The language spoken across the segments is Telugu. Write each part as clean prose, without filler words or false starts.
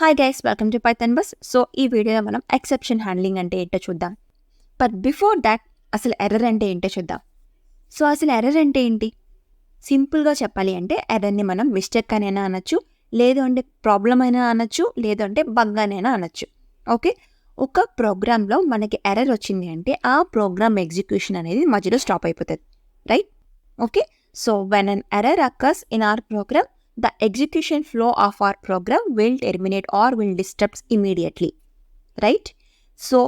Hi guys, welcome to Python bus. So ఈ వీడియోలో మనం ఎక్సెప్షన్ హ్యాండ్లింగ్ అంటే ఏంటో చూద్దాం. బట్ బిఫోర్ దాట్ అసలు ఎర్రర్ అంటే ఏంటో చూద్దాం. సో అసలు ఎర్రర్ అంటే ఏంటి? సింపుల్గా చెప్పాలి అంటే ఎర్రర్ని మనం మిస్టేక్ అనైనా అనొచ్చు, లేదు అంటే ప్రాబ్లం అయినా అనొచ్చు, లేదు అంటే బగ్ అనైనా అనొచ్చు. ఓకే, ఒక ప్రోగ్రాంలో మనకి ఎర్రర్ వచ్చింది అంటే ఆ ప్రోగ్రామ్ ఎగ్జిక్యూషన్ అనేది మధ్యలో స్టాప్ అయిపోతుంది, right? Okay, so when an error occurs in our program, the execution flow of our program will terminate or will disrupt immediately, right? So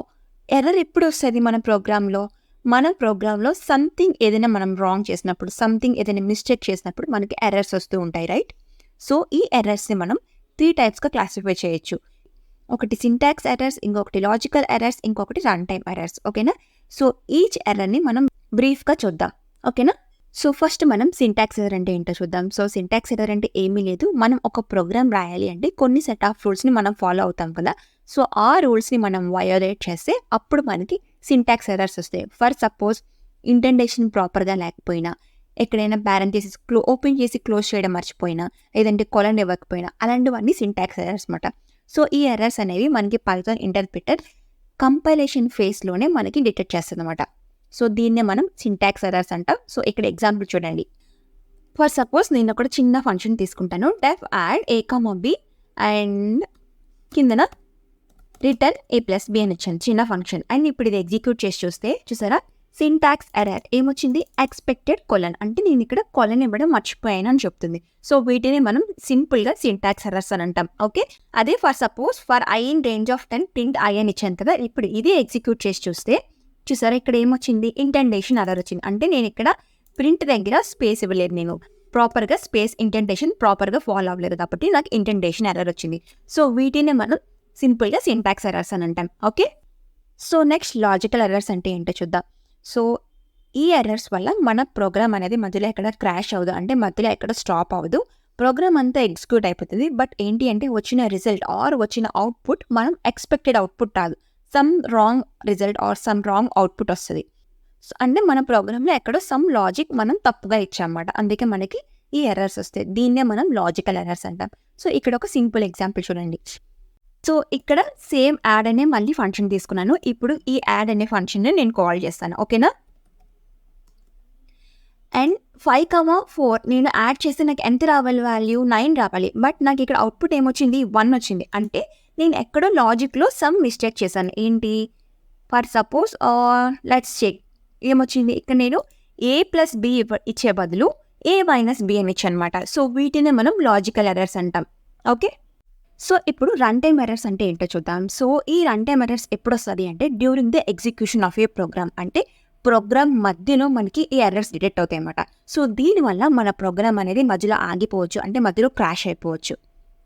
error ఎప్పుడు వస్తుంది మన ప్రోగ్రాంలో సంథింగ్ ఏదైనా మనం రాంగ్ చేసినప్పుడు, సంథింగ్ ఏదైనా మిస్టేక్ చేసినప్పుడు మనకి ఎర్రర్స్ వస్తూ ఉంటాయి, రైట్? సో ఈ ఎర్రర్స్ని మనం 3 టైప్స్గా క్లాసిఫై చేయొచ్చు. ఒకటి సింటాక్స్ ఎర్రర్స్, ఇంకొకటి లాజికల్ ఎర్రర్స్, ఇంకొకటి రన్ టైమ్ ఎర్రర్స్. ఓకేనా? సో ఈచ్ ఎర్రర్ని మనం బ్రీఫ్గా చూద్దాం. ఓకేనా? సో ఫస్ట్ మనం సింటాక్స్ ఎర్రర్ అంటే ఏంటో చూద్దాం. సో సింటాక్స్ ఎర్రర్ అంటే ఏమీ లేదు, మనం ఒక ప్రోగ్రామ్ రాయాలి అంటే కొన్ని సెట్ ఆఫ్ రూల్స్ని మనం ఫాలో అవుతాం కదా. సో ఆ రూల్స్ని మనం వయోలేట్ చేస్తే అప్పుడు మనకి సింటాక్స్ ఎర్రర్స్ వస్తాయి. ఫర్ సపోజ్ ఇంటెండేషన్ ప్రాపర్గా లేకపోయినా, ఎక్కడైనా పారెంథసిస్ ఓపెన్ చేసి క్లోజ్ చేయడం మర్చిపోయినా, లేదంటే కొలన్ ఇవ్వకపోయినా, అలాంటివన్నీ సింటాక్స్ ఎర్రర్స్ అనమాట. సో ఈ ఎర్రర్స్ అనేవి మనకి పైథాన్ ఇంటర్ప్రిటర్ కంపైలేషన్ ఫేస్లోనే మనకి డిటెక్ట్ చేస్తుంది అనమాట. సో దీన్నే మనం సింటాక్స్ ఎర్రర్స్ అంటాం. సో ఇక్కడ ఎగ్జాంపుల్ చూడండి. ఫర్ సపోజ్ నేను ఒక చిన్న ఫంక్షన్ తీసుకుంటాను, def add A comma B and కిందన రిటర్న్ ఏ ప్లస్ బి అని ఇచ్చాను, చిన్న ఫంక్షన్. అండ్ ఇప్పుడు ఇది ఎగ్జిక్యూట్ చేసి చూస్తే చూసారా, సింటాక్స్ ఎర్రర్ ఏమొచ్చింది? ఎక్స్పెక్టెడ్ కొలన్, అంటే నేను ఇక్కడ కొలన్ ఇవ్వడం మర్చిపోయాను అని చెప్తుంది. సో వీటిని మనం సింపుల్గా సింటాక్స్ ఎర్రర్స్ అని అంటాం. ఓకే, అదే for suppose for I in range of 10 print I అని ఇచ్చాను కదా. ఇప్పుడు ఇది ఎగ్జిక్యూట్ చేసి చూస్తే చూసారా, ఇక్కడ ఏమొచ్చింది? ఇంటెంటేషన్ ఎర్రర్ వచ్చింది. అంటే నేను ఇక్కడ ప్రింట్ దగ్గర స్పేస్ ఇవ్వలేదు, నేను ప్రాపర్గా స్పేస్ ఇంటెంటేషన్ ప్రాపర్గా ఫాలో అవ్వలేదు కాబట్టి నాకు ఇంటెంటేషన్ ఎర్రర్ వచ్చింది. సో వీటిని మనం సింపుల్గా సింటాక్స్ ఎర్రర్స్ అని అంటాం. Okay, so next logical errors అంటే ఏంటో చూద్దాం. సో ఈ ఎర్రర్స్ వల్ల మన ప్రోగ్రామ్ అనేది మధ్యలో ఎక్కడ క్రాష్ అవ్వదు, అంటే మధ్యలో ఎక్కడ స్టాప్ అవ్వదు, ప్రోగ్రామ్ అంతా ఎగ్జిక్యూట్ అయిపోతుంది. బట్ ఏంటి అంటే వచ్చిన రిజల్ట్ ఆర్ వచ్చిన అవుట్పుట్ మనం ఎక్స్పెక్టెడ్ అవుట్పుట్ రాదు, some wrong result or some wrong output వస్తుంది. సో అంటే మన ప్రోగ్రాంలో ఎక్కడో సమ్ లాజిక్ మనం తప్పుగా ఇచ్చామన్నమాట, అందుకే మనకి ఈ ఎర్రర్స్ వస్తాయి. దీన్నే మనం లాజికల్ ఎర్రర్స్ అంటాం. సో ఇక్కడ ఒక సింపుల్ ఎగ్జాంపుల్ చూడండి. సో ఇక్కడ సేమ్ యాడ్ అనే మళ్ళీ ఫంక్షన్ తీసుకున్నాను. ఇప్పుడు ఈ యాడ్ అనే ఫంక్షన్ని నేను కాల్ చేస్తాను. ఓకేనా? అండ్ 5,4 నేను యాడ్ చేస్తే నాకు ఎంత రావాలి? వాల్యూ 9 రావాలి. బట్ నాకు ఇక్కడ అవుట్పుట్ ఏమొచ్చింది? 1 వచ్చింది. అంటే నేను ఎక్కడో లాజిక్లో సమ్ మిస్టేక్ చేశాను. ఏంటి? ఫర్ సపోజ్ లెట్స్ చెక్ ఏమొచ్చింది ఇక్కడ, నేను ఏ ప్లస్ బి ఇచ్చే బదులు ఏ మైనస్ బి అని ఇచ్చాను అనమాట. సో వీటిని మనం లాజికల్ ఎర్రర్స్ అంటాం. ఓకే, సో ఇప్పుడు రన్ టైమ్ ఎర్రర్స్ అంటే ఏంటో చూద్దాం. సో ఈ రన్ టైమ్ ఎర్రర్స్ ఎప్పుడు వస్తుంది అంటే during the execution of a program, అంటే ప్రోగ్రామ్ మధ్యలో మనకి ఈ ఎర్రర్స్ డిటెక్ట్ అవుతాయి అన్నమాట. సో దీనివల్ల మన ప్రోగ్రామ్ అనేది మధ్యలో ఆగిపోవచ్చు, అంటే మధ్యలో క్రాష్ అయిపోవచ్చు.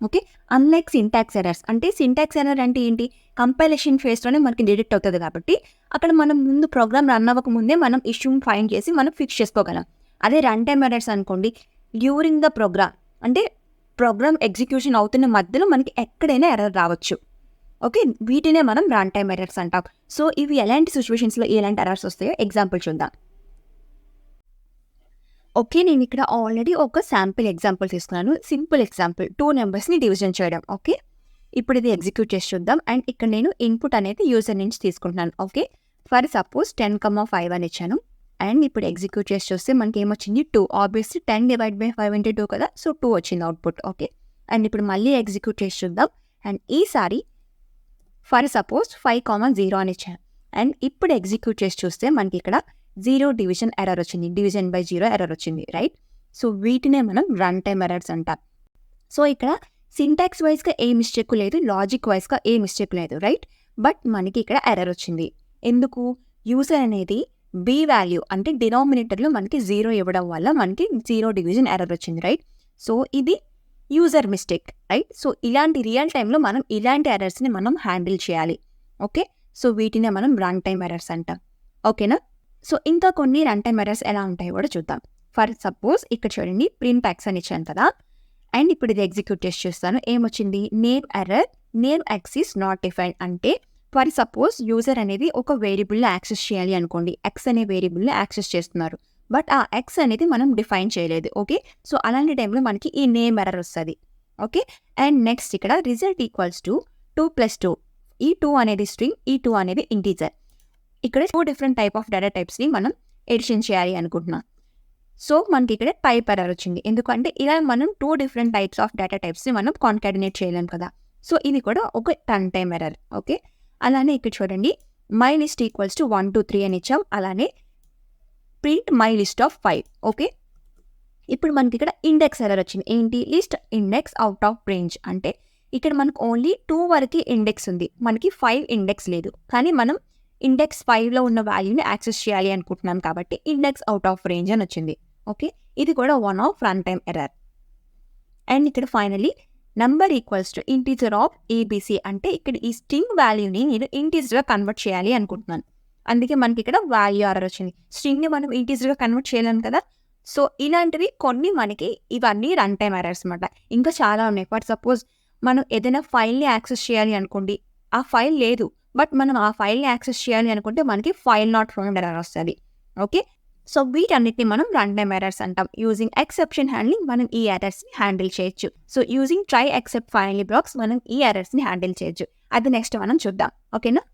ఓకే, అన్లైక్ సింటాక్స్ ఎర్రర్స్, అంటే సింటాక్స్ ఎర్రర్ అంటే ఏంటి? కంపైలేషన్ ఫేస్లోనే మనకి డిటెక్ట్ అవుతుంది కాబట్టి అక్కడ మనం ముందు ప్రోగ్రామ్ రన్ అవ్వక ముందే మనం ఇష్యూని ఫైండ్ చేసి మనం ఫిక్స్ చేసుకోగలం. అదే రన్ టైమ్ ఎర్రర్స్ అనుకోండి, డ్యూరింగ్ ద ప్రోగ్రామ్, అంటే ప్రోగ్రామ్ ఎగ్జిక్యూషన్ అవుతున్న మధ్యలో మనకి ఎక్కడైనా ఎర్రర్ రావచ్చు. ఓకే, వీటినే మనం రన్ టైమ్ ఎర్రర్స్ అంటాం. సో ఇవి ఎలాంటి సిచ్యువేషన్స్లో ఎలాంటి ఎర్రర్స్ వస్తాయో ఎగ్జాంపుల్ చూద్దాం. ఓకే, నేను ఇక్కడ ఆల్రెడీ ఒక శాంపిల్ ఎగ్జాంపుల్ తీసుకున్నాను. సింపుల్ ఎగ్జాంపుల్, 2 నెంబర్స్ని డివిజన్ చేయడం. ఓకే, ఇప్పుడు ఇది ఎగ్జిక్యూట్ చేసి చూద్దాం. అండ్ ఇక్కడ నేను ఇన్పుట్ అనేది యూజర్ నుంచి తీసుకుంటున్నాను. ఓకే, ఫర్ సపోజ్ 10,5 అని ఇచ్చాను. అండ్ ఇప్పుడు ఎగ్జిక్యూట్ చేసి చూస్తే మనకి ఏమొచ్చింది? 2. ఆబ్వియస్లీ 10/5 × 2 కదా, సో 2 వచ్చింది అవుట్పుట్. ఓకే, అండ్ ఇప్పుడు మళ్ళీ ఎగ్జిక్యూట్ చేసి చూద్దాం. అండ్ ఈసారి ఫర్ సపోజ్ 5,0 అని ఇచ్చాను. అండ్ ఇప్పుడు ఎగ్జిక్యూట్ చేసి చూస్తే మనకి ఇక్కడ 0 డివిజన్ ఎర్రర్ వచ్చింది, డివిజన్ బై 0 ఎర్రర్ వచ్చింది, రైట్? సో వీటినే మనం రన్ టైమ్ ఎర్రర్స్ అంటాం. సో ఇక్కడ సింటాక్స్ వైజ్గా ఏ మిస్టేక్ లేదు, లాజిక్ వైజ్గా ఏ మిస్టేక్ లేదు, రైట్? బట్ మనకి ఇక్కడ ఎర్రర్ వచ్చింది. ఎందుకు? యూజర్ అనేది బి వాల్యూ అంటే డినామినేటర్లో మనకి 0 ఇవ్వడం వల్ల మనకి 0 డివిజన్ ఎర్రర్ వచ్చింది, రైట్? సో ఇది యూజర్ మిస్టేక్, రైట్? సో ఇలాంటి రియల్ టైంలో మనం ఇలాంటి ఎర్రర్స్ని మనం హ్యాండిల్ చేయాలి. ఓకే, సో వీటినే మనం రన్ టైమ్ ఎర్రర్స్ అంటాం. ఓకేనా? సో ఇంకా కొన్ని రన్ టైమ్ ఎర్రర్స్ ఎలా ఉంటాయో కూడా చూద్దాం. ఫర్ సపోజ్ ఇక్కడ చూడండి, ప్రింట్ ఎక్స్ అని ఇచ్చాను కదా. అండ్ ఇప్పుడు ఇది ఎగ్జిక్యూట్ చేసి చూస్తాను. ఏమొచ్చింది? Name error, name X is not defined. అంటే ఫర్ సపోజ్ యూజర్ అనేది ఒక వేరియబుల్ని యాక్సెస్ చేయాలి అనుకోండి, ఎక్స్ అనే వేరియబుల్ని యాక్సెస్ చేస్తున్నారు, బట్ ఆ ఎక్స్ అనేది మనం డిఫైన్ చేయలేదు. ఓకే, సో అలాంటి టైంలో మనకి ఈ నేమ్ ఎర్రర్ వస్తుంది. ఓకే. అండ్ నెక్స్ట్ ఇక్కడ రిజల్ట్ ఈక్వల్స్ టు 2+2. ఈ 2 అనేది స్ట్రింగ్, ఈ 2 అనేది ఇంటీజర్. ఇక్కడ 2 డిఫరెంట్ టైప్ ఆఫ్ డేటా టైప్స్ని మనం ఎడిషన్ చేయాలి అనుకుంటున్నాం. సో మనకి ఇక్కడ టైప్ ఎర్రర్ వచ్చింది. ఎందుకంటే ఇలా మనం 2 డిఫరెంట్ టైప్స్ ఆఫ్ డేటా టైప్స్ని మనం కాన్కాటినేట్ చేయలేం కదా. సో ఇది కూడా ఒక రన్ టైమ్ ఎర్రర్. ఓకే. అలానే ఇక్కడ చూడండి, మై లిస్ట్ ఈక్వల్స్ టు 1 2 3 అని ఇచ్చాం. అలానే print my list of 5. Okay. ఇప్పుడు మనకి ఇక్కడ ఇండెక్స్ ఎర్రర్ వచ్చింది. ఏంటి? List index out of range. అంటే ఇక్కడ మనకు ఓన్లీ 2 వరకు ఇండెక్స్ ఉంది, మనకి 5 ఇండెక్స్ లేదు. కానీ మనం ఇండెక్స్ 5లో ఉన్న వాల్యూని యాక్సెస్ చేయాలి అనుకుంటున్నాం కాబట్టి ఇండెక్స్ అవుట్ ఆఫ్ రేంజ్ అని వచ్చింది. ఓకే. ఇది కూడా one of run time error. And ఇక్కడ finally number equals to integer of ABC. అంటే ఇక్కడ ఈ స్ట్రింగ్ వాల్యూని నేను ఇంటీజర్గా కన్వర్ట్ చేయాలి అనుకుంటున్నాను. అందుకే మనకి ఇక్కడ వాల్యూ ఎర్రర్ వచ్చింది. స్ట్రింగ్ని మనం ఇంటీజర్గా కన్వర్ట్ చేయలేం కదా. సో ఇలాంటివి కొన్ని మనకి ఇవన్నీ రన్ టైమ్ ఎర్రర్స్ అనమాట. ఇంకా చాలా ఉన్నాయి. ఫర్ సపోజ్ మనం ఏదైనా ఫైల్ని యాక్సెస్ చేయాలి అనుకోండి, ఆ ఫైల్ లేదు, బట్ మనం ఆ ఫైల్ని యాక్సెస్ చేయాలి అనుకుంటే మనకి ఫైల్ నాట్ ఫౌండ్ ఎర్రర్ వస్తుంది. ఓకే. సో వీటన్నిటిని మనం రన్ టైమ్ ఎర్రర్స్ అంటాం. యూజింగ్ ఎక్సెప్షన్ హ్యాండ్లింగ్ మనం ఈ ఎర్రర్స్ని హ్యాండిల్ చేయొచ్చు. So using try except finally blocks మనం ఈ ఎర్రర్స్ని హ్యాండిల్ చేయొచ్చు. అది నెక్స్ట్ మనం చూద్దాం. ఓకేనా.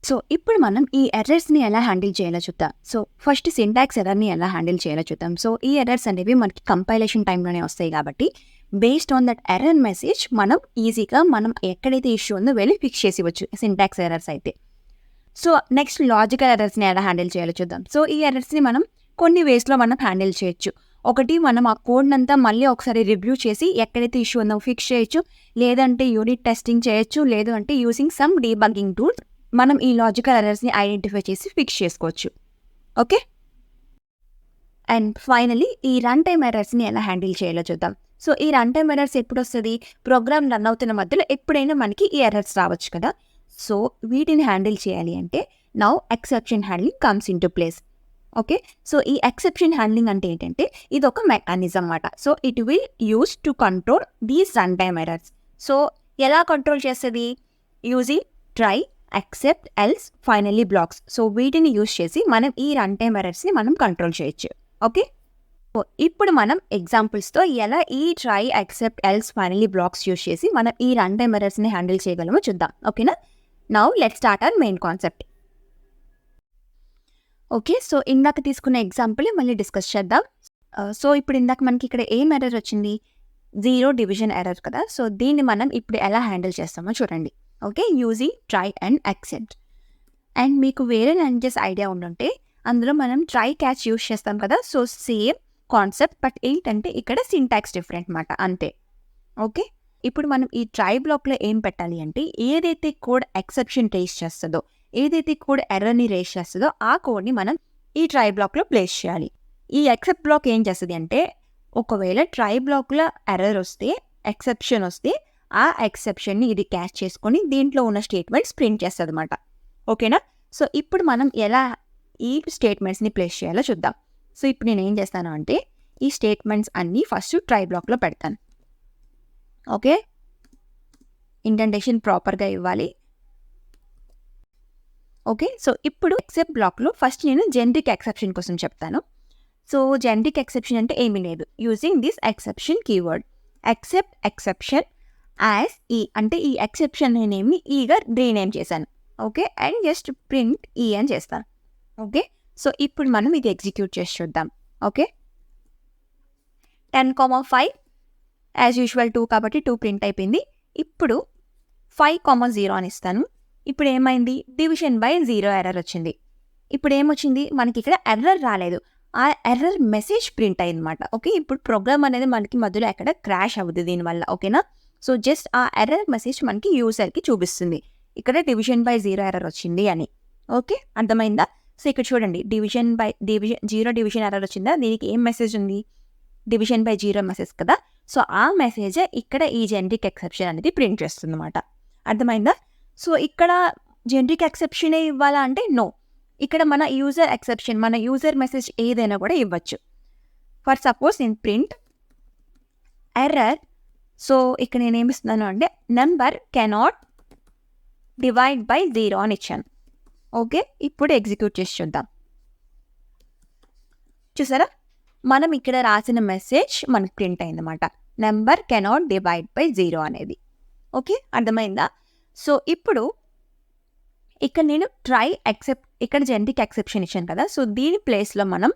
సో ఇప్పుడు మనం ఈ ఎర్రర్స్ని ఎలా హ్యాండిల్ చేయాలో చూద్దాం. సో ఫస్ట్ సింటాక్స్ ఎర్రర్ని ఎలా హ్యాండిల్ చేయాలో చూద్దాం. సో ఈ ఎర్రర్స్ అనేవి మనకి కంపైలేషన్ టైంలోనే వస్తాయి కాబట్టి based on that error message మనం ఈజీగా మనం ఎక్కడైతే ఇష్యూ ఉందో వెళ్ళి ఫిక్స్ చేసివచ్చు సింటాక్స్ ఎర్రర్స్ అయితే. సో నెక్స్ట్ లాజికల్ ఎర్రర్స్ని ఎలా హ్యాండిల్ చేయాలో చూద్దాం. సో ఈ ఎర్రర్స్ని మనం కొన్ని వేస్లో మనం హ్యాండిల్ చేయొచ్చు. ఒకటి, మనం ఆ కోడ్ అంతా మళ్ళీ ఒకసారి రివ్యూ చేసి ఎక్కడైతే ఇష్యూ ఉందో ఫిక్స్ చేయొచ్చు. లేదంటే యూనిట్ టెస్టింగ్ చేయొచ్చు. లేదు అంటే యూజింగ్ సమ్ డీబగ్గింగ్ టూల్స్ మనం ఈ లాజికల్ ఎర్రర్స్ని ఐడెంటిఫై చేసి ఫిక్స్ చేసుకోవచ్చు. ఓకే. అండ్ ఫైనలీ ఈ రన్ టైమ్ ఎర్రర్స్ని ఎలా హ్యాండిల్ చేయాలో చూద్దాం. సో ఈ రన్ టైమ్ ఎర్రర్స్ ఎప్పుడు వస్తుంది? ప్రోగ్రామ్ రన్ అవుతున్న మధ్యలో ఎప్పుడైనా మనకి ఈ ఎర్రర్స్ రావచ్చు కదా. సో వీటిని హ్యాండిల్ చేయాలి అంటే now exception handling comes in to place. Okay. So ఈ ఎక్సెప్షన్ హ్యాండ్లింగ్ అంటే ఏంటంటే ఇది ఒక మెకానిజం అన్నమాట. So it will use to control these run time errors. So ఎలా కంట్రోల్ చేస్తుంది? Using try except else finally blocks. So వీటిని యూస్ చేసి మనం ఈ రన్ టైమ్ ఎర్రర్స్ని మనం కంట్రోల్ చేయొచ్చు. ఓకే. ఇప్పుడు మనం ఎగ్జాంపుల్స్తో ఎలా ఈ try except else finally blocks use చేసి మనం ఈ రన్ టైమ్ ఎర్రర్స్ని హ్యాండిల్ చేయగలమో చూద్దాం. ఓకేనా. Now let's start our main concept. Okay. So ఇందాక తీసుకున్న ఎగ్జాంపుల్ మళ్ళీ డిస్కస్ చేద్దాం. సో ఇప్పుడు ఇందాక మనకి ఇక్కడ ఏం ఎర్రర్ వచ్చింది? 0 డివిజన్ ఎర్రర్ కదా. సో దీన్ని మనం ఇప్పుడు ఎలా హ్యాండిల్ చేస్తామో చూడండి. Okay. Using try and except. And మీకు వేరే లాంగ్వేజెస్ ఐడియా ఉండుంటే అందులో మనం ట్రై క్యాచ్ యూస్ చేస్తాం కదా. సో సేమ్ కాన్సెప్ట్, బట్ ఏంటంటే ఇక్కడ సింటాక్స్ డిఫరెంట్ మాట అంతే. ఓకే. ఇప్పుడు మనం ఈ ట్రై బ్లాక్లో ఏం పెట్టాలి అంటే ఏదైతే కోడ్ ఎక్సెప్షన్ రేస్ చేస్తుందో, ఏదైతే కోడ్ ఎర్రర్ని రేస్ చేస్తుందో ఆ కోడ్ని మనం ఈ ట్రై బ్లాక్లో ప్లేస్ చేయాలి. ఈ ఎక్సెప్ట్ బ్లాక్ ఏం చేస్తుంది అంటే ఒకవేళ ట్రై బ్లాక్లో ఎర్రర్ వస్తే, ఎక్సెప్షన్ వస్తే ఆ ఎక్సెప్షన్ని ఇది క్యాచ్ చేసుకొని దీంట్లో ఉన్న స్టేట్మెంట్స్ ప్రింట్ చేస్తుంది అనమాట. ఓకేనా. సో ఇప్పుడు మనం ఎలా ఈ స్టేట్మెంట్స్ని ప్లేస్ చేయాలో చూద్దాం. సో ఇప్పుడు నేను ఏం చేస్తాను అంటే ఈ స్టేట్మెంట్స్ అన్నీ ఫస్ట్ ట్రై బ్లాక్లో పెడతాను. ఓకే. ఇండెంటేషన్ ప్రాపర్గా ఇవ్వాలి. ఓకే. సో ఇప్పుడు ఎక్సెప్ట్ బ్లాక్లో ఫస్ట్ నేను జెనరిక్ ఎక్సెప్షన్ కోసం చెప్తాను. సో జెనరిక్ ఎక్సెప్షన్ అంటే ఏమీ లేదు. Using this exception keyword except exception as ఈ, అంటే ఈ ఎక్సెప్షన్ నేనేమి ఈగా రీనేమ్ చేశాను. ఓకే. అండ్ జస్ట్ ప్రింట్ ఈ అని చేస్తాను. ఓకే. సో ఇప్పుడు మనం ఇది ఎగ్జిక్యూట్ చేసి చూద్దాం. ఓకే. 10,5 యాజ్ యూజువల్ 2 కాబట్టి 2 ప్రింట్ అయిపోయింది. ఇప్పుడు 5,0 అని ఇస్తాను. ఇప్పుడు ఏమైంది? డివిజన్ బై 0 ఎర్రర్ వచ్చింది. ఇప్పుడు ఏమొచ్చింది? మనకి ఇక్కడ ఎర్రర్ రాలేదు, ఆ ఎర్రర్ మెసేజ్ ప్రింట్ అయిందన్నమాట. ఓకే. ఇప్పుడు ప్రోగ్రామ్ అనేది మనకి మధ్యలో ఎక్కడ క్రాష్ అవ్వదు దీనివల్ల. ఓకేనా. సో జస్ట్ ఆ ఎర్రర్ మెసేజ్ మనకి యూజర్కి చూపిస్తుంది ఇక్కడ డివిజన్ బై 0 ఎర్రర్ వచ్చింది అని. ఓకే. అర్థమైందా? సో ఇక్కడ చూడండి, డివిజన్ 0 డివిజన్ ఎర్రర్ వచ్చిందా? దీనికి ఏం మెసేజ్ ఉంది? డివిజన్ బై 0 మెసేజ్ కదా. సో ఆ మెసేజ్ ఇక్కడ ఈ జెనరిక్ ఎక్సెప్షన్ అనేది ప్రింట్ చేస్తుంది అన్నమాట. అర్థమైందా? సో ఇక్కడ జెనరిక్ ఎక్సెప్షనే ఇవ్వాలా అంటే నో, ఇక్కడ మన యూజర్ ఎక్సెప్షన్, మన యూజర్ మెసేజ్ ఏదైనా కూడా ఇవ్వచ్చు. ఫర్ సపోజ్ నేను ప్రింట్ ఎర్రర్, సో ఇక్కడ నేను ఏమిస్తున్నాను అంటే నెంబర్ కెనాట్ డివైడ్ బై 0 అని ఇచ్చాను. ఓకే. ఇప్పుడు ఎగ్జిక్యూట్ చేసి చూద్దాం. చూసారా, మనం ఇక్కడ రాసిన మెసేజ్ మనకు ప్రింట్ అయిందన్నమాట. నెంబర్ కెనాట్ డివైడ్ బై 0 అనేది. ఓకే, అర్థమైందా? సో ఇప్పుడు ఇక్కడ నేను ట్రై ఎక్సెప్ట్, ఇక్కడ జెనరిక్ ఎక్సెప్షన్ ఇచ్చాను కదా, సో దీని ప్లేస్లో మనం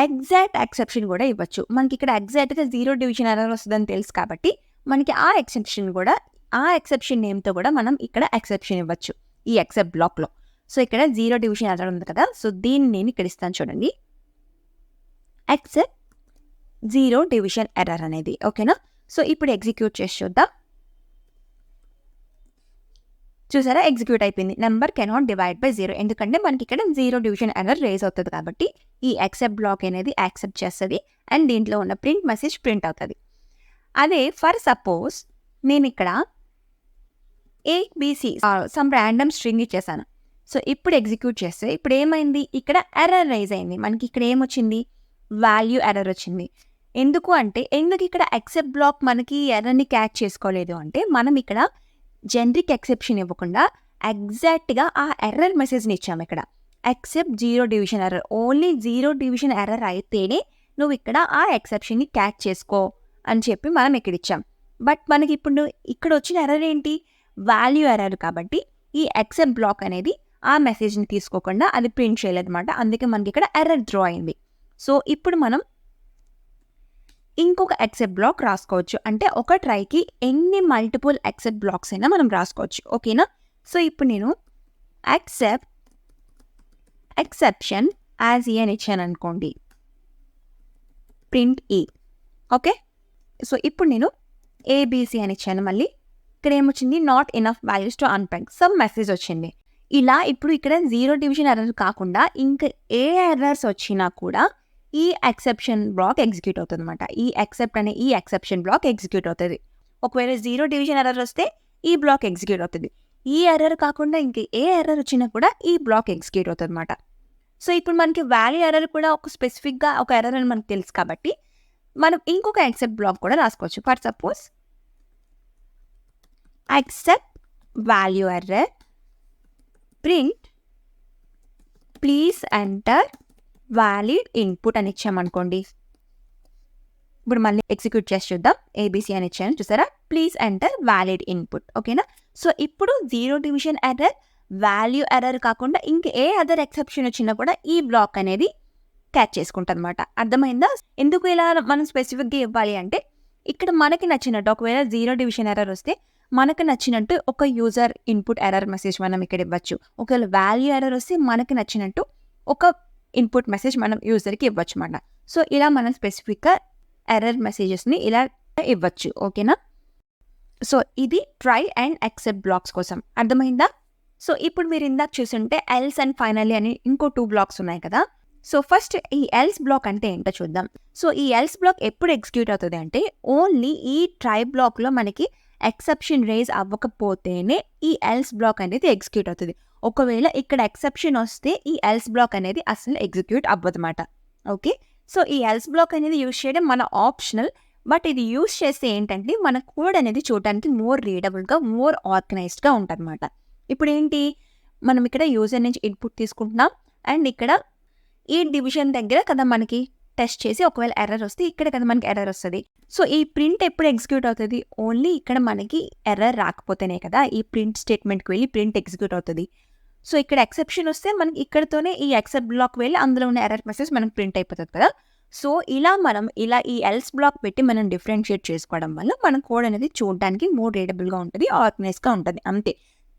ఎగ్జాక్ట్ ఎక్సెప్షన్ కూడా ఇవ్వచ్చు. మనకి ఇక్కడ ఎగ్జాక్ట్గా 0 డివిజన్ ఎర్రర్ వస్తుందని తెలుసు కాబట్టి మనకి ఆ ఎక్సెప్షన్ నేమ్తో కూడా మనం ఇక్కడ ఎక్సెప్షన్ ఇవ్వచ్చు ఈ ఎక్సెప్ట్ బ్లాక్లో. సో ఇక్కడ 0 డివిజన్ ఎర్రర్ ఉంది కదా, సో దీన్ని నేను ఇక్కడ ఇస్తాను చూడండి, ఎక్సెప్ట్ 0 డివిజన్ ఎర్రర్ అనేది. ఓకేనా? సో ఇప్పుడు ఎగ్జిక్యూట్ చేసి చూద్దాం. చూసారా, ఎగ్జిక్యూట్ అయిపోయింది. నెంబర్ కెనాట్ డివైడ్ బై 0, ఎందుకంటే మనకి ఇక్కడ 0 డివిజన్ ఎర్రర్ రేజ్ అవుతుంది కాబట్టి ఈ ఎక్సెప్ట్ బ్లాక్ అనేది యాక్సెప్ట్ చేస్తుంది అండ్ దీంట్లో ఉన్న ప్రింట్ మెసేజ్ ప్రింట్ అవుతుంది. అదే ఫర్ సపోజ్ నేను ఇక్కడ ABC సమ్ ర్యాండమ్ స్ట్రింగ్ ఇచ్చేసాను. సో ఇప్పుడు ఎగ్జిక్యూట్ చేస్తే ఇప్పుడు ఏమైంది, ఇక్కడ ఎర్రర్ రైజ్ అయింది. మనకి ఇక్కడ ఏమొచ్చింది, వాల్యూ ఎర్రర్ వచ్చింది. ఎందుకు ఇక్కడ ఎక్సెప్ట్ బ్లాక్ మనకి ఎర్రర్ని క్యాచ్ చేసుకోలేదు అంటే మనం ఇక్కడ జెనరిక్ ఎక్సెప్షన్ ఇవ్వకుండా ఎగ్జాక్ట్గా ఆ ఎర్రర్ మెసేజ్ని ఇచ్చాము. ఇక్కడ except 0 division error, only 0 division error అయితేనే నువ్వు ఇక్కడ ఆ ఎక్సెప్షన్ని క్యాచ్ చేసుకో అని చెప్పి మనం ఇక్కడ ఇచ్చాం. బట్ మనకి ఇప్పుడు ఇక్కడ వచ్చిన ఎర్రర్ ఏంటి, వాల్యూ ఎర్రర్. కాబట్టి ఈ ఎక్సెప్ట్ బ్లాక్ అనేది ఆ మెసేజ్ని తీసుకోకుండా అది ప్రింట్ చేయలేదు అనమాట. అందుకే మనకి ఇక్కడ ఎర్రర్ డ్రా అయింది. సో ఇప్పుడు మనం ఇంకొక ఎక్సెప్ట్ బ్లాక్ రాసుకోవచ్చు. అంటే ఒక ట్రైకి ఎన్ని మల్టిపుల్ ఎక్సెప్ట్ బ్లాక్స్ అయినా మనం రాసుకోవచ్చు. ఓకేనా? సో ఇప్పుడు నేను ఎక్సెప్షన్ యాజ్ ఈ అని ఇచ్చాను అనుకోండి, ప్రింట్ ఈ. ఓకే, సో ఇప్పుడు నేను ABC అని ఇచ్చాను. మళ్ళీ ఇక్కడ ఏమొచ్చింది, not enough values to unpack, some message వచ్చింది. ఇలా ఇప్పుడు ఇక్కడ 0 డివిజన్ ఎర్రర్ కాకుండా ఇంకా ఏ ఎర్రర్స్ వచ్చినా కూడా ఈ ఎక్సెప్షన్ బ్లాక్ ఎగ్జిక్యూట్ అవుతుంది అనమాట. ఈ ఎక్సెప్షన్ బ్లాక్ ఎగ్జిక్యూట్ అవుతుంది. ఒకవేళ 0 డివిజన్ ఎర్రర్ వస్తే ఈ బ్లాక్ ఎగ్జిక్యూట్ అవుతుంది. ఈ ఎర్రర్ కాకుండా ఇంక ఏ ఎర్రర్ వచ్చినా కూడా ఈ బ్లాక్ ఎగ్జిక్యూట్ అవుతుంది అనమాట. సో ఇప్పుడు మనకి వాల్యూ ఎర్రర్ కూడా ఒక స్పెసిఫిక్గా ఒక ఎర్రర్ అని మనకు తెలుసు కాబట్టి మనం ఇంకొక ఎక్సెప్ట్ బ్లాక్ కూడా రాసుకోవచ్చు. For suppose accept value error, print please enter valid input అని ఇచ్చామనుకోండి. ఇప్పుడు మళ్ళీ ఎగ్జిక్యూట్ చేసి చూద్దాం. ABC అని ఇచ్చాను, చూసారా, ప్లీజ్ ఎంటర్ వ్యాలిడ్ ఇన్పుట్. ఓకేనా? సో ఇప్పుడు 0 డివిజన్ ఎర్రర్, వాల్యూ ఎర్రర్ కాకుండా ఇంక ఏ అదర్ ఎక్సెప్షన్ వచ్చినా కూడా ఈ బ్లాక్ అనేది క్యాచ్ చేసుకుంటుంది అనమాట. అర్థమైందా? ఎందుకు ఇలా మనం స్పెసిఫిక్గా ఇవ్వాలి అంటే ఇక్కడ మనకి నచ్చినట్టు, ఒకవేళ 0 డివిజన్ ఎర్రర్ వస్తే మనకు నచ్చినట్టు ఒక యూజర్ ఇన్పుట్ ఎర్రర్ మెసేజ్ మనం ఇక్కడ ఇవ్వచ్చు. ఒకవేళ వాల్యూ ఎర్రర్ వస్తే మనకి నచ్చినట్టు ఒక ఇన్పుట్ మెసేజ్ మనం యూజర్కి ఇవ్వచ్చు అన్నమాట. సో ఇలా మనం స్పెసిఫిక్గా ఎర్రర్ మెసేజెస్ని ఇలా ఇవ్వచ్చు. ఓకేనా? సో ఇది ట్రై అండ్ ఎక్సెప్ట్ బ్లాక్స్ కోసం. అర్థమైందా? సో ఇప్పుడు మీరు ఇందాక చూసుంటే ఎల్స్ అండ్ ఫైనల్లీ అని ఇంకో 2 బ్లాక్స్ ఉన్నాయి కదా. సో ఫస్ట్ ఈ ఎల్స్ బ్లాక్ అంటే ఏంటో చూద్దాం. సో ఈ ఎల్స్ బ్లాక్ ఎప్పుడు ఎగ్జిక్యూట్ అవుతుంది అంటే ఓన్లీ ఈ ట్రై బ్లాక్లో మనకి ఎక్సెప్షన్ రేజ్ అవ్వకపోతేనే ఈ ఎల్స్ బ్లాక్ అనేది ఎగ్జిక్యూట్ అవుతుంది. ఒకవేళ ఇక్కడ ఎక్సెప్షన్ వస్తే ఈ ఎల్స్ బ్లాక్ అనేది అసలు ఎగ్జిక్యూట్ అవ్వదన్నమాట. ఓకే, సో ఈ ఎల్స్ బ్లాక్ అనేది యూజ్ చేయడం మన ఆప్షనల్, బట్ ఇది యూజ్ చేస్తే ఏంటంటే మన కోడ్ అనేది చూడడానికి మోర్ రీడబుల్గా, మోర్ ఆర్గనైజ్డ్గా ఉంటుంది అనమాట. ఇప్పుడు ఏంటి, మనం ఇక్కడ యూజర్ నుంచి ఇన్పుట్ తీసుకుంటున్నాం అండ్ ఇక్కడ ఈ డివిజన్ దగ్గర కదా మనకి టెస్ట్ చేసి ఒకవేళ ఎర్రర్ వస్తే ఇక్కడ కదా మనకి ఎర్రర్ వస్తుంది. సో ఈ ప్రింట్ ఎప్పుడు ఎగ్జిక్యూట్ అవుతుంది, ఓన్లీ ఇక్కడ మనకి ఎర్రర్ రాకపోతేనే కదా ఈ ప్రింట్ స్టేట్మెంట్కి వెళ్ళి ప్రింట్ ఎగ్జిక్యూట్ అవుతుంది. సో ఇక్కడ ఎక్సెప్షన్ వస్తే మనకి ఇక్కడతోనే ఈ ఎక్సెప్ట్ బ్లాక్ వెళ్ళి అందులో ఉన్న ఎర్రర్ మెసేజ్ మనకి ప్రింట్ అయిపోతుంది కదా. సో మనం ఈ ఎల్స్ బ్లాక్ పెట్టి మనం డిఫరెన్షియేట్ చేసుకోవడం వల్ల మన కోడ్ అనేది చూడడానికి మోర్ రీడబుల్గా ఉంటుంది, ఆర్గనైజ్గా ఉంటుంది. అంతే,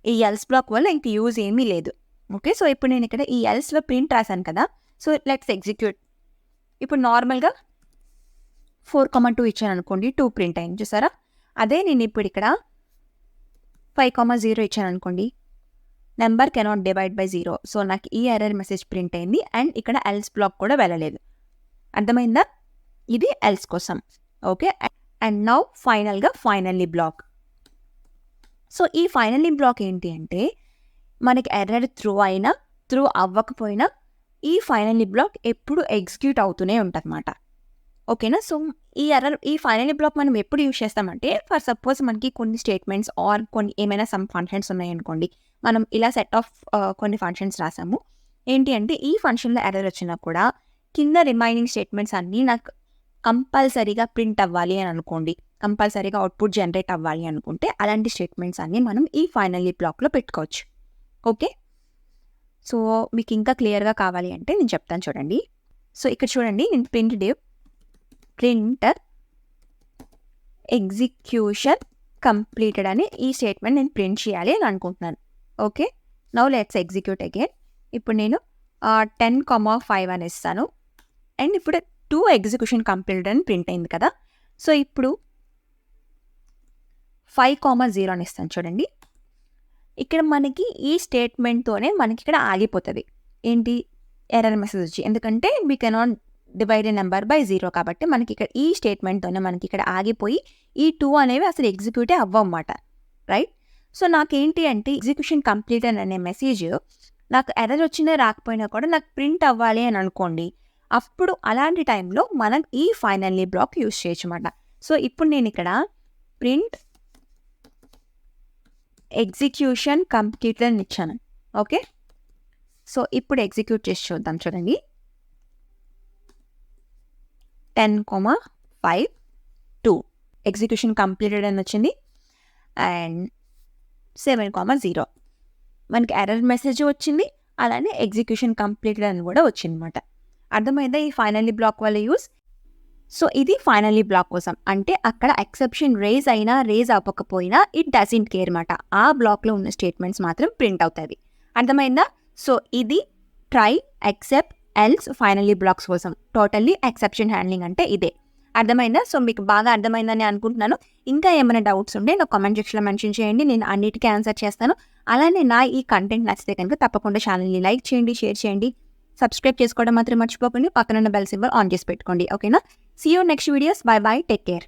ఈ ఎల్స్ బ్లాక్ వల్ల ఇంక యూజ్ ఏమీ లేదు. ఓకే, సో ఇప్పుడు నేను ఇక్కడ ఈ ఎల్స్లో ప్రింట్ రాశాను కదా. So let's execute. ఇప్పుడు నార్మల్గా 4,2 ఇచ్చాను అనుకోండి, 2 ప్రింట్ అయింది, చూసారా. అదే నేను ఇప్పుడు ఇక్కడ 5,0 ఇచ్చాను అనుకోండి, number cannot divide by 0. So నాకు ఈ ఎర్రర్ మెసేజ్ ప్రింట్ అయింది అండ్ ఇక్కడ ఎల్స్ బ్లాక్ కూడా వెళ్ళలేదు. అర్థమైందా? ఇది ఎల్స్ కోసం. Okay, and now finally block. So ఈ ఫైనల్లీ బ్లాక్ ఏంటి అంటే మనకి ఎర్రర్ త్రూ అవ్వకపోయినా ఈ ఫైనల్లీ బ్లాక్ ఎప్పుడు ఎగ్జిక్యూట్ అవుతూనే ఉంటుంది అన్నమాట. ఓకేనా? సో ఈ ఫైనల్లీ బ్లాక్ మనం ఎప్పుడు యూజ్ చేస్తామంటే ఫర్ సపోజ్ మనకి కొన్ని స్టేట్మెంట్స్ ఆర్ కొన్ని ఏమైనా సమ్ ఫంక్షన్స్ ఉన్నాయనుకోండి, మనం ఇలా సెట్ ఆఫ్ కొన్ని ఫంక్షన్స్ రాసాము. ఏంటి అంటే ఈ ఫంక్షన్లో ఎర్రర్ వచ్చినా కూడా కింద రిమైనింగ్ స్టేట్మెంట్స్ అన్నీ నాకు కంపల్సరీగా ప్రింట్ అవ్వాలి అని అనుకోండి. కంపల్సరీగా అవుట్పుట్ జనరేట్ అవ్వాలి అనుకుంటే అలాంటి స్టేట్మెంట్స్ అన్నీ మనం ఈ ఫైనల్లీ బ్లాక్లో పెట్టుకోవచ్చు. ఓకే, సో మీకు ఇంకా క్లియర్గా కావాలి అంటే నేను చెప్తాను చూడండి. సో ఇక్కడ చూడండి, నేను ప్రింట్ ఎగ్జిక్యూషన్ కంప్లీటెడ్ అని ఈ స్టేట్మెంట్ నేను ప్రింట్ చేయాలి అని అనుకుంటున్నాను. Okay, now let's execute again. ఇప్పుడు నేను 10,5 అని ఇస్తాను. అండ్ ఇప్పుడు 2 ఎగ్జిక్యూషన్ కంప్లీటెడ్ అని ప్రింట్ అయింది కదా. సో ఇప్పుడు 5,0 అని ఇస్తాను చూడండి. ఇక్కడ మనకి ఈ స్టేట్మెంట్తోనే మనకి ఇక్కడ ఆగిపోతుంది. ఏంటి, ఎర్రర్ మెసేజ్ వచ్చి, ఎందుకంటే we cannot divide a number by 0 కాబట్టి మనకి ఇక్కడ ఈ స్టేట్మెంట్తోనే మనకి ఇక్కడ ఆగిపోయి ఈ 2 అనేవి అసలు ఎగ్జిక్యూటే అవ్వమాట, రైట్? సో నాకేంటి అంటే ఎగ్జిక్యూషన్ కంప్లీటెడ్ అనే మెసేజ్ నాకు ఎర్రర్ వచ్చినా రాకపోయినా కూడా నాకు ప్రింట్ అవ్వాలి అని అనుకోండి. అప్పుడు అలాంటి టైంలో మనం ఈ ఫైనల్లీ బ్లాక్ యూజ్ చేయొచ్చు అన్నమాట. సో ఇప్పుడు నేను ఇక్కడ ప్రింట్ ఎగ్జిక్యూషన్ కంప్లీటెడ్ అని ఇచ్చాను. ఓకే, సో ఇప్పుడు ఎగ్జిక్యూట్ చేసి చూద్దాం చూడండి. 10,5 2 ఎగ్జిక్యూషన్ కంప్లీటెడ్ అని వచ్చింది. అండ్ 7,0 మనకి ఎర్రర్ మెసేజ్ వచ్చింది, అలానే ఎగ్జిక్యూషన్ కంప్లీటెడ్ అని కూడా వచ్చింది అనమాట. అర్థమైందా ఈ ఫైనల్లీ బ్లాక్ వల్ల యూస్? సో ఇది ఫైనల్లీ బ్లాక్ కోసం, అంటే అక్కడ ఎక్సెప్షన్ రేజ్ అయినా రేజ్ అవ్వకపోయినా ఇట్ డజంట్ కేర్ అనమాట. ఆ బ్లాక్లో ఉన్న స్టేట్మెంట్స్ మాత్రం ప్రింట్ అవుతుంది. అర్థమైందా? సో ఇది try, except, else finally blocks కోసం. టోటల్లీ ఎక్సెప్షన్ హ్యాండ్లింగ్ అంటే ఇదే. అర్థమైందా? సో మీకు బాగా అర్థమైందని అనుకుంటున్నాను. ఇంకా ఏమైనా డౌట్స్ ఉంటే నాకు కామెంట్ సెక్షన్లో మెన్షన్ చేయండి, నేను అన్నిటికీ ఆన్సర్ చేస్తాను. అలానే నా ఈ కంటెంట్ నచ్చితే కనుక తప్పకుండా ఛానల్ని లైక్ చేయండి, షేర్ చేయండి, సబ్స్క్రైబ్ చేసుకోవడం మాత్రం మర్చిపోకండి. పక్కనున్న బెల్ సింబల్ ఆన్ చేసి పెట్టుకోండి. ఓకేనా? See you next videos. Bye bye, take care.